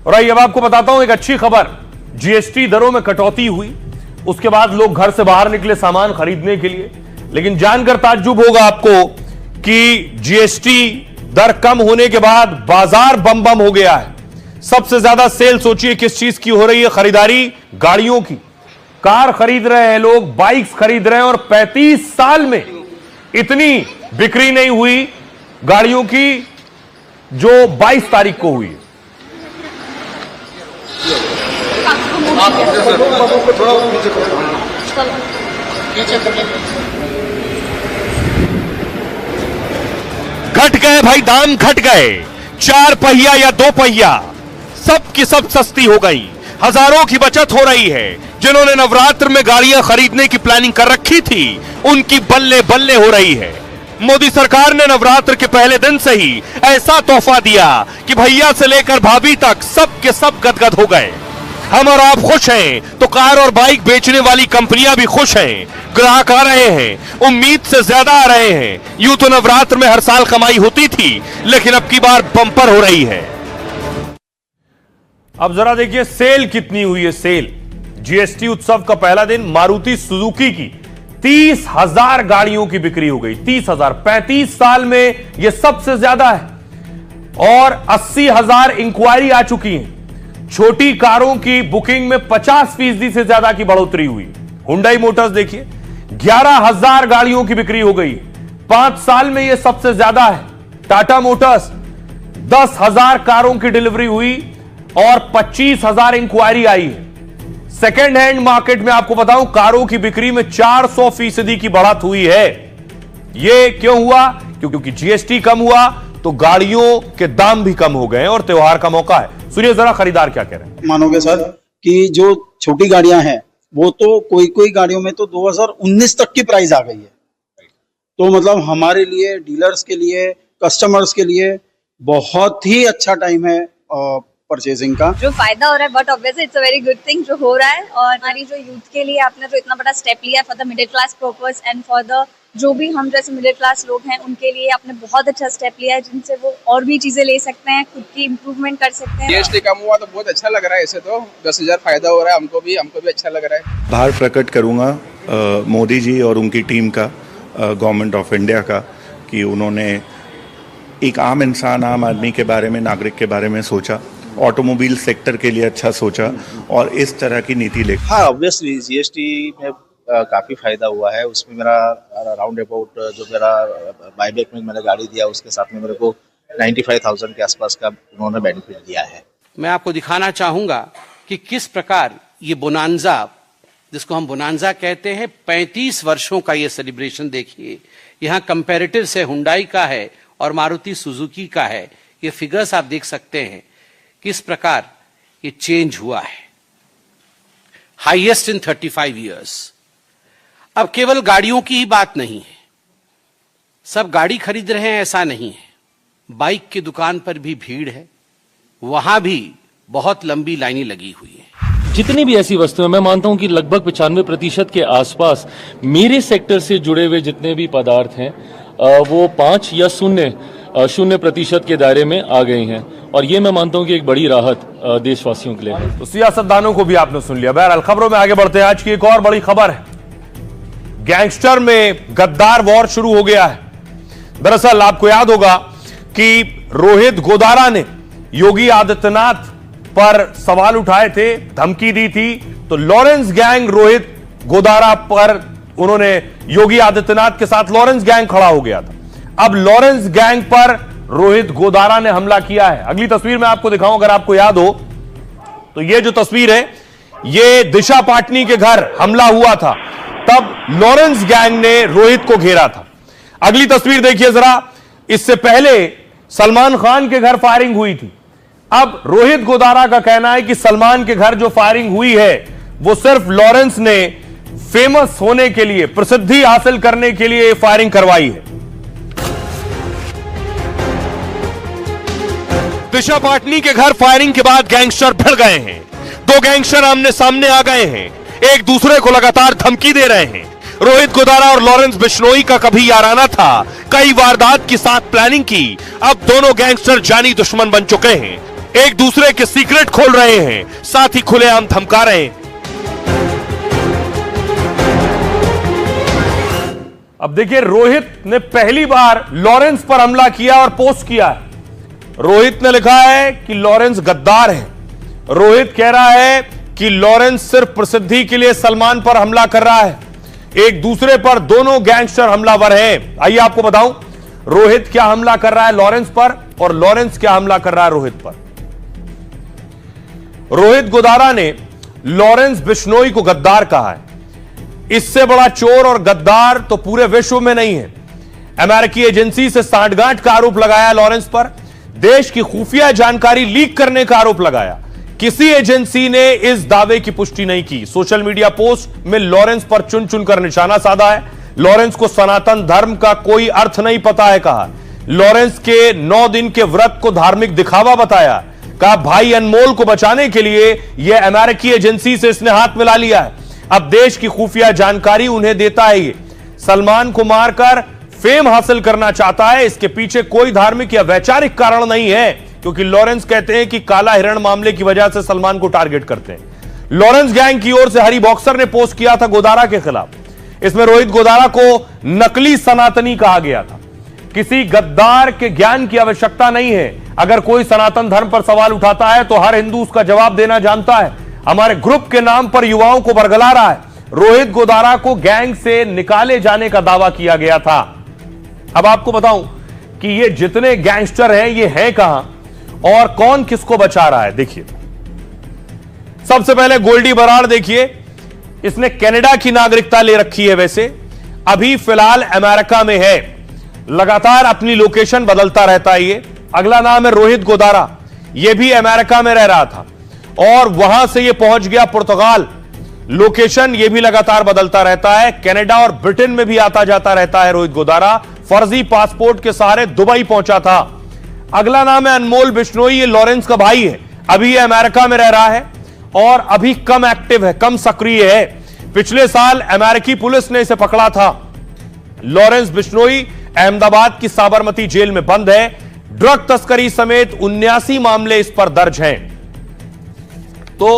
और आइए अब आपको बताता हूं एक अच्छी खबर। जीएसटी दरों में कटौती हुई, उसके बाद लोग घर से बाहर निकले सामान खरीदने के लिए। लेकिन जानकर ताज्जुब होगा आपको कि जीएसटी दर कम होने के बाद बाजार बम बम हो गया है। सबसे ज्यादा सेल सोचिए किस चीज की हो रही है? खरीदारी गाड़ियों की। कार खरीद रहे हैं लोग, बाइक्स खरीद रहे हैं, और 35 साल में इतनी बिक्री नहीं हुई गाड़ियों की जो 22 तारीख को हुई। घट गए भाई, दाम घट गए। 4 पहिया या 2 पहिया सब की सब सस्ती हो गई। हजारों की बचत हो रही है। जिन्होंने नवरात्र में गाड़ियां खरीदने की प्लानिंग कर रखी थी, उनकी बल्ले बल्ले हो रही है। मोदी सरकार ने नवरात्र के पहले दिन से ही ऐसा तोहफा दिया कि भैया से लेकर भाभी तक सब के सब गदगद हो गए। हम और आप खुश हैं तो कार और बाइक बेचने वाली कंपनियां भी खुश हैं। ग्राहक आ रहे हैं, उम्मीद से ज्यादा आ रहे हैं। यूं तो नवरात्र में हर साल कमाई होती थी, लेकिन अब की बार बम्पर हो रही है। अब जरा देखिए सेल कितनी हुई है। सेल जीएसटी उत्सव का पहला दिन मारुति सुजुकी की 30,000 गाड़ियों की बिक्री हो गई। 30,000 35 साल में यह सबसे ज्यादा है। और 80,000 इंक्वायरी आ चुकी है। छोटी कारों की बुकिंग में 50% से ज्यादा की बढ़ोतरी हुई। हुंडई मोटर्स देखिए 11,000 गाड़ियों की बिक्री हो गई। 5 साल में यह सबसे ज्यादा है। टाटा मोटर्स 10,000 कारों की डिलीवरी हुई और 25,000 इंक्वायरी आई है। सेकेंड हैंड मार्केट में आपको बताऊं कारों की बिक्री में 400% की बढ़त हुई है। यह क्यों हुआ? क्योंकि जीएसटी कम हुआ तो गाड़ियों के दाम भी कम हो गए और त्योहार का मौका है। सुनिए जरा खरीदार क्या कह रहे हैं। मानोगे सर कि जो छोटी गाड़ियां हैं वो तो कोई गाड़ियों में तो 2019 तक की प्राइस आ गई है। तो मतलब हमारे लिए, डीलर्स के लिए, कस्टमर्स के लिए बहुत ही अच्छा टाइम है परचेजिंग का। जो फायदा हो रहा है, but obviously it's a very good thing जो हो रहा है। और हमारी जो यूथ के लिए आपने जो इतना बड़ा स्टेप लिया for the middle class purpose and for the जो भी हम जैसे मिडिल क्लास लोग हैं उनके लिए आपने बहुत अच्छा स्टेप लिया है, जिनसे वो और भी चीजें ले सकते हैं, खुद की इम्प्रूवमेंट कर सकते हैं। जीएसटी कम हुआ तो बहुत अच्छा लग रहा है। ऐसे तो 10,000 फायदा हो रहा है, हमको भी अच्छा लग रहा है। आभार प्रकट करूंगा मोदी जी और उनकी टीम का, गवर्नमेंट ऑफ इंडिया का, कि उन्होंने एक आम इंसान, आम आदमी के बारे में, नागरिक के बारे में सोचा, ऑटोमोबाइल सेक्टर के लिए अच्छा सोचा और इस तरह की नीति ले। हाँ, ऑब्वियसली जीएसटी में काफ़ी फायदा हुआ है। उसमें मेरा राउंड अबाउट जो मेरा बाईबैक में मैंने गाड़ी दिया उसके साथ में मेरे को 95,000 के आसपास का उन्होंने बेनिफिट दिया है। मैं आपको दिखाना चाहूंगा कि किस प्रकार ये बोनांजा, जिसको हम बोनांजा कहते हैं, 35 वर्षों का ये सेलिब्रेशन देखिए। यहाँ कंपैरेटिव से हुंडई का है और मारुति सुजुकी का है। ये फिगर्स आप देख सकते हैं किस प्रकार ये चेंज हुआ है। Highest in 35 years. अब केवल गाड़ियों की ही बात नहीं है, सब गाड़ी खरीद रहे हैं ऐसा नहीं है। बाइक की दुकान पर भी भीड़ है, वहां भी बहुत लंबी लाइनें लगी हुई हैं। जितनी भी ऐसी वस्तुएं, मैं मानता हूं कि लगभग 95% के आसपास मेरे सेक्टर से जुड़े हुए जितने भी पदार्थ हैं वो 5 या 0% के दायरे में आ गए हैं। और ये मैं मानता हूं कि एक बड़ी राहत देशवासियों के लिए है। तो सियासतदानों को भी आपने सुन लिया। बहरहाल खबरों में आगे बढ़ते हैं। आज की एक और बड़ी खबर है, गैंगस्टर में गद्दार वॉर शुरू हो गया है। दरअसल आपको याद होगा कि रोहित गोदारा ने योगी आदित्यनाथ पर सवाल उठाए थे, धमकी दी थी। तो लॉरेंस गैंग रोहित गोदारा पर, उन्होंने योगी आदित्यनाथ के साथ लॉरेंस गैंग खड़ा हो गया था। अब लॉरेंस गैंग पर रोहित गोदारा ने हमला किया है। अगली तस्वीर मैं आपको दिखाऊं, अगर आपको याद हो तो ये जो तस्वीर है, ये दिशा पाटनी के घर हमला हुआ था। तब लॉरेंस गैंग ने रोहित को घेरा था। अगली तस्वीर देखिए जरा। इससे पहले सलमान खान के घर फायरिंग हुई थी। अब रोहित गोदारा का कहना है कि सलमान के घर जो फायरिंग हुई है वो सिर्फ लॉरेंस ने फेमस होने के लिए, प्रसिद्धि हासिल करने के लिए फायरिंग करवाई है। दिशा पाटनी के घर फायरिंग के बाद गैंगस्टर भिड़ गए हैं। 2 गैंगस्टर आमने सामने आ गए हैं, एक दूसरे को लगातार धमकी दे रहे हैं। रोहित गोदारा और लॉरेंस बिश्नोई का कभी याराना था, कई वारदात की साथ प्लानिंग की। अब दोनों गैंगस्टर जानी दुश्मन बन चुके हैं। एक दूसरे के सीक्रेट खोल रहे हैं, साथ ही खुलेआम धमका रहे हैं। अब देखिए, रोहित ने पहली बार लॉरेंस पर हमला किया और पोस्ट किया है। रोहित ने लिखा है कि लॉरेंस गद्दार है। रोहित कह रहा है कि लॉरेंस सिर्फ प्रसिद्धि के लिए सलमान पर हमला कर रहा है। एक दूसरे पर दोनों गैंगस्टर हमलावर हैं। आइए आपको बताऊं रोहित क्या हमला कर रहा है लॉरेंस पर और लॉरेंस क्या हमला कर रहा है रोहित पर। रोहित गोदारा ने लॉरेंस बिश्नोई को गद्दार कहा है। इससे बड़ा चोर और गद्दार तो पूरे विश्व में नहीं है। अमेरिकी एजेंसी से सांठगांठ का आरोप लगाया लॉरेंस पर। देश की खुफिया जानकारी लीक करने का आरोप लगाया। किसी एजेंसी ने इस दावे की पुष्टि नहीं की। सोशल मीडिया पोस्ट में लॉरेंस पर चुन चुनकर निशाना साधा है। लॉरेंस को सनातन धर्म का कोई अर्थ नहीं पता है कहा। लॉरेंस के 9 दिन के व्रत को धार्मिक दिखावा बताया। कहा भाई अनमोल को बचाने के लिए यह अमेरिकी एजेंसी से इसने हाथ मिला लिया है। अब देश की खुफिया जानकारी उन्हें देता है। ये सलमान को मारकर फेम हासिल करना चाहता है। इसके पीछे कोई धार्मिक या वैचारिक कारण नहीं है, क्योंकि लॉरेंस कहते हैं कि काला हिरण मामले की वजह से सलमान को टारगेट करते हैं। लॉरेंस गैंग की ओर से हरी बॉक्सर ने पोस्ट किया था गोदारा के खिलाफ। इसमें रोहित गोदारा को नकली सनातनी कहा गया था। किसी गद्दार के ज्ञान की आवश्यकता नहीं है। अगर कोई सनातन धर्म पर सवाल उठाता है तो हर हिंदू उसका जवाब देना जानता है। हमारे ग्रुप के नाम पर युवाओं को बरगला रहा है। रोहित गोदारा को गैंग से निकाले जाने का दावा किया गया था। अब आपको बताऊं कि ये जितने गैंगस्टर हैं ये हैं कहां और कौन किसको बचा रहा है। देखिए, सबसे पहले गोल्डी बराड़ देखिए, इसने कनाडा की नागरिकता ले रखी है। वैसे अभी फिलहाल अमेरिका में है। लगातार अपनी लोकेशन बदलता रहता है ये। अगला नाम है रोहित गोदारा। ये भी अमेरिका में रह रहा था और वहां से ये पहुंच गया पुर्तगाल। लोकेशन ये भी लगातार बदलता रहता है। कनाडा और ब्रिटेन में भी आता जाता रहता है रोहित गोदारा। फर्जी पासपोर्ट के सहारे दुबई पहुंचा था। अगला नाम है अनमोल बिश्नोई। ये लॉरेंस का भाई है। अभी ये अमेरिका में रह रहा है और अभी कम एक्टिव है, कम सक्रिय है। पिछले साल अमेरिकी पुलिस ने इसे पकड़ा था। लॉरेंस बिश्नोई अहमदाबाद की साबरमती जेल में बंद है। ड्रग तस्करी समेत 79 मामले इस पर दर्ज हैं। तो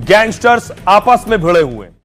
गैंगस्टर्स आपस में भिड़े हुए हैं।